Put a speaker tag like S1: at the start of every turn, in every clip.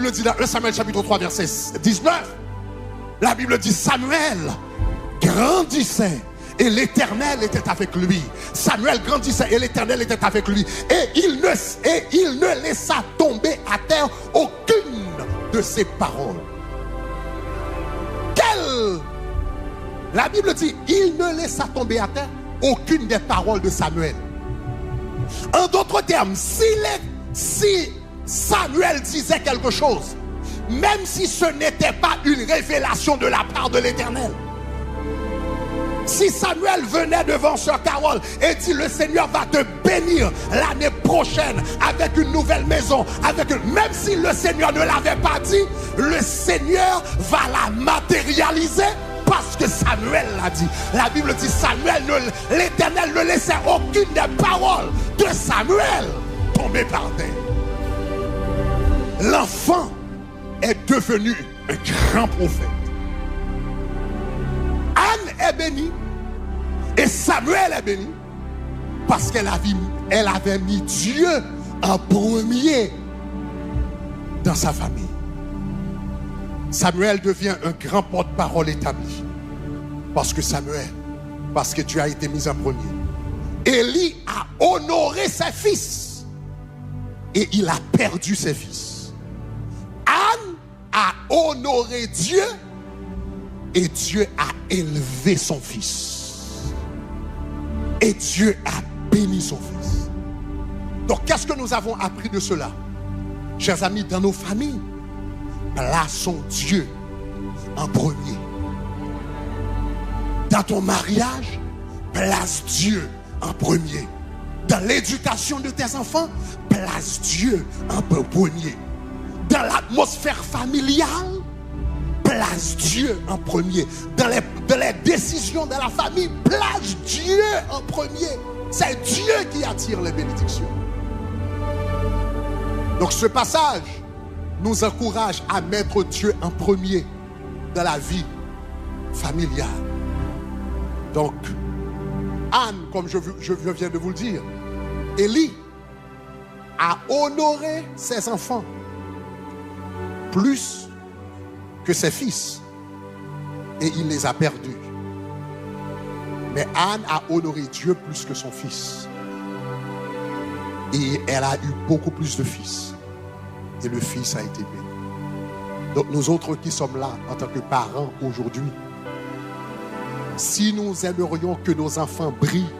S1: Bible dit dans 1 Samuel chapitre 3 verset 19, la Bible dit Samuel grandissait et l'Éternel était avec lui. Samuel grandissait et l'Éternel était avec lui. Et il ne laissa tomber à terre aucune de ses paroles. La Bible dit, il ne laissa tomber à terre aucune des paroles de Samuel. En d'autres termes, si Samuel disait quelque chose, même si ce n'était pas une révélation de la part de l'Éternel, si Samuel venait devant Sœur Carole et dit le Seigneur va te bénir l'année prochaine avec une nouvelle maison, même si le Seigneur ne l'avait pas dit, le Seigneur va la matérialiser parce que Samuel l'a dit. La Bible dit l'Éternel ne laissait aucune des paroles de Samuel tomber par terre. L'enfant est devenu un grand prophète. Anne est bénie et Samuel est béni parce qu'elle avait mis Dieu en premier dans sa famille. Samuel devient un grand porte-parole établi parce que Dieu a été mis en premier. Élie a honoré ses fils et il a perdu ses fils. Anne a honoré Dieu et Dieu a élevé son fils. Et Dieu a béni son fils. Donc qu'est-ce que nous avons appris de cela? Chers amis, dans nos familles, plaçons Dieu en premier. Dans ton mariage, place Dieu en premier. Dans l'éducation de tes enfants, place Dieu en premier. Dans l'atmosphère familiale, place Dieu en premier. Dans les décisions de la famille, place Dieu en premier. C'est Dieu qui attire les bénédictions. Donc ce passage nous encourage à mettre Dieu en premier dans la vie familiale. Donc, Anne, comme je viens de vous le dire, Élie a honoré ses enfants plus que ses fils et il les a perdus. Mais Anne a honoré Dieu plus que son fils et elle a eu beaucoup plus de fils et le fils a été béni. Donc nous autres qui sommes là en tant que parents aujourd'hui, si nous aimerions que nos enfants brillent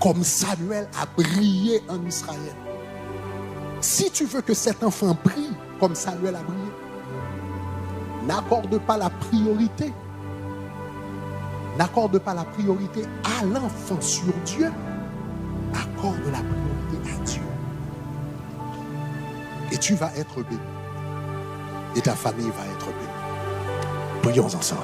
S1: comme Samuel a brillé en Israël, si tu veux que cet enfant brille comme Samuel a brillé, n'accorde pas la priorité. N'accorde pas la priorité à l'enfant sur Dieu. Accorde la priorité à Dieu. Et tu vas être béni. Et ta famille va être bénie. Prions ensemble.